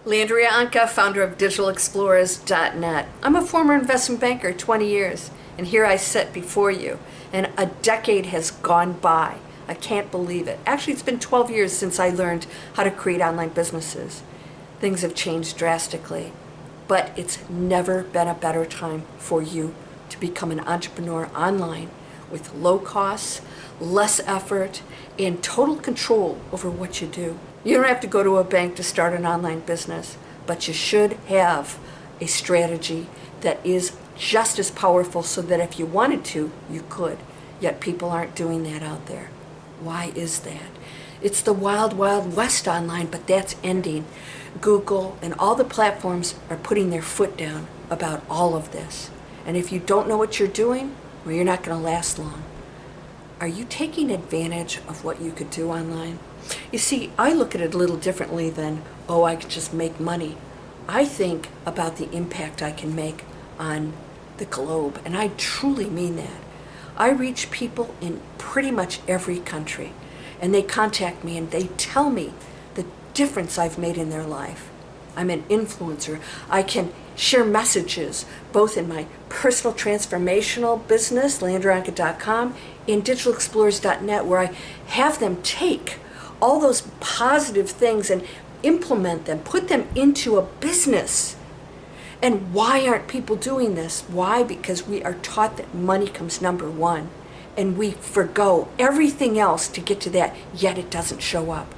Landria Anka, founder of DigitalExplorers.net. I'm a former investment banker, 20 years, and here I sit before you. And a decade has gone by. I can't believe it. Actually, it's been 12 years since I learned how to create online businesses. Things have changed drastically, but it's never been a better time for you to become an entrepreneur online with low costs, less effort, and total control over what you do. You don't have to go to a bank to start an online business, but you should have a strategy that is just as powerful so that if you wanted to, you could. Yet people aren't doing that out there. Why is that? It's the wild, wild west online, but that's ending. Google and all the platforms are putting their foot down about all of this. And if you don't know what you're doing, well, you're not going to last long. Are you taking advantage of what you could do online? You see, I look at it a little differently than, oh, I could just make money. I think about the impact I can make on the globe, and I truly mean that. I reach people in pretty much every country, and they contact me and they tell me the difference I've made in their life. I'm an influencer. I can share messages both in my personal transformational business, landriaanka.com, and digitalexplorers.net, where I have them take all those positive things and implement them, put them into a business. And why aren't people doing this? Why? Because we are taught that money comes number one, and we forgo everything else to get to that, yet it doesn't show up.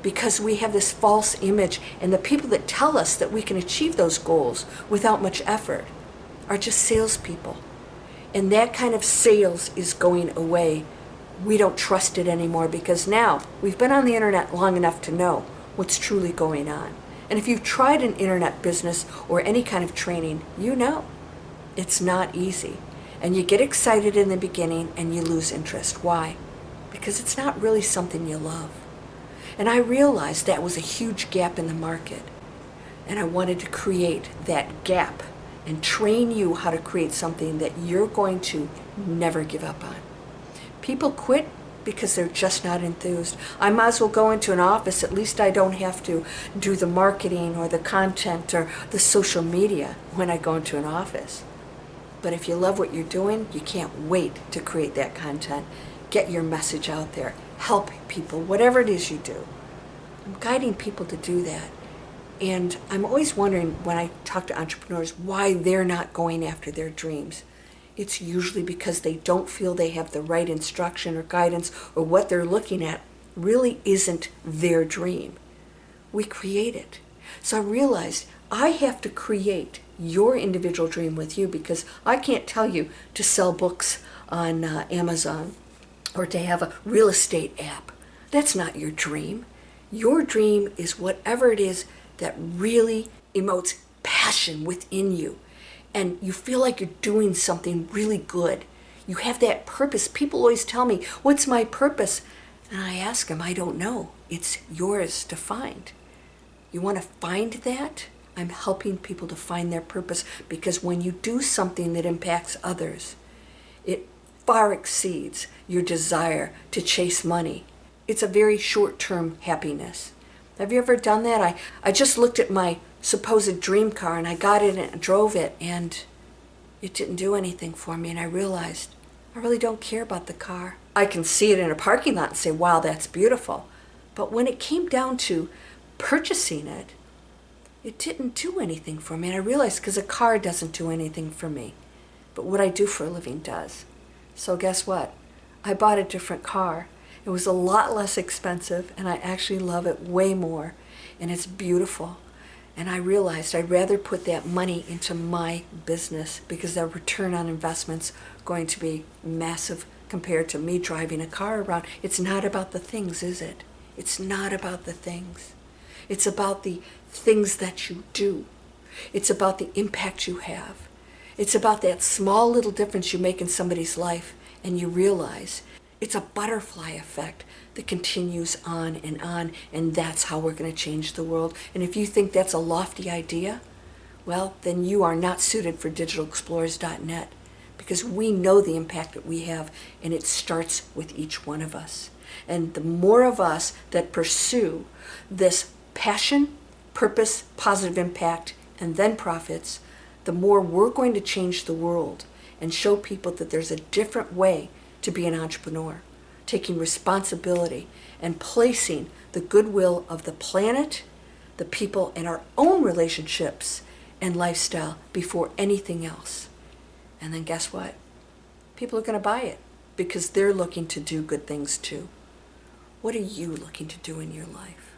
Because we have this false image, and the people that tell us that we can achieve those goals without much effort are just salespeople. And that kind of sales is going away. We don't trust it anymore because now we've been on the internet long enough to know what's truly going on. And if you've tried an internet business or any kind of training, you know it's not easy. And you get excited in the beginning and you lose interest. Why? Because it's not really something you love. And I realized that was a huge gap in the market. And I wanted to create that gap and train you how to create something that you're going to never give up on. People quit because they're just not enthused. I might as well go into an office. At least I don't have to do the marketing or the content or the social media when I go into an office. But if you love what you're doing, you can't wait to create that content. Get your message out there. Help people, whatever it is you do. I'm guiding people to do that. And I'm always wondering when I talk to entrepreneurs why they're not going after their dreams. It's usually because they don't feel they have the right instruction or guidance, or what they're looking at really isn't their dream. We create it. So I realized I have to create your individual dream with you, because I can't tell you to sell books on Amazon or to have a real estate app. That's not your dream. Your dream is whatever it is that really emotes passion within you. And you feel like you're doing something really good. You have that purpose. People always tell me, what's my purpose? And I ask them, I don't know. It's yours to find. You want to find that? I'm helping people to find their purpose, because when you do something that impacts others, it far exceeds your desire to chase money. It's a very short-term happiness. Have you ever done that? I just looked at my supposed dream car and I got in it and drove it, and it didn't do anything for me, and I realized I really don't care about the car. I can see it in a parking lot and say, wow, that's beautiful. But when it came down to purchasing it, it didn't do anything for me. And I realized because a car doesn't do anything for me, but what I do for a living does. So guess what? I bought a different car. It was a lot less expensive, and I actually love it way more, and it's beautiful. And I realized I'd rather put that money into my business, because the return on investment's going to be massive compared to me driving a car around. It's not about the things, is it? It's not about the things. It's about the things that you do. It's about the impact you have. It's about that small little difference you make in somebody's life, and you realize it's a butterfly effect that continues on, and that's how we're going to change the world. And if you think that's a lofty idea, well, then you are not suited for digitalexplorers.net, because we know the impact that we have, and it starts with each one of us. And the more of us that pursue this passion purpose, positive impact, and then profits, the more we're going to change the world and show people that there's a different way to be an entrepreneur, taking responsibility and placing the goodwill of the planet, the people, and our own relationships and lifestyle before anything else. And then guess what? People are going to buy it because they're looking to do good things too. What are you looking to do in your life?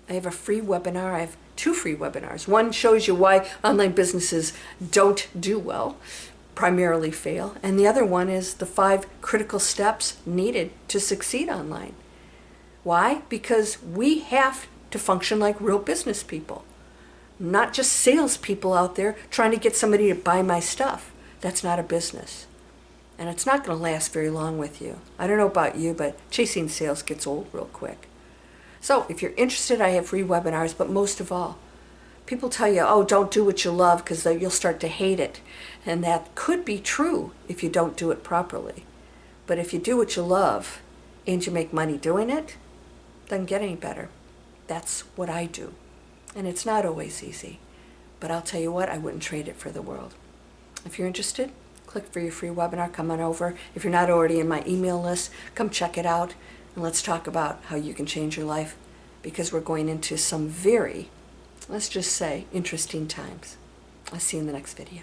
I have a free webinar. I have 2 free webinars. One shows you why online businesses don't do well, primarily fail. And the other one is the 5 critical steps needed to succeed online. Why? Because we have to function like real business people, not just salespeople out there trying to get somebody to buy my stuff. That's not a business. And it's not going to last very long with you. I don't know about you, but chasing sales gets old real quick. So if you're interested, I have free webinars, but most of all, people tell you, oh, don't do what you love because you'll start to hate it. And that could be true if you don't do it properly. But if you do what you love and you make money doing it, doesn't get any better. That's what I do. And it's not always easy. But I'll tell you what, I wouldn't trade it for the world. If you're interested, click for your free webinar, come on over. If you're not already in my email list, come check it out. And let's talk about how you can change your life, because we're going into some very, let's just say, interesting times. I'll see you in the next video.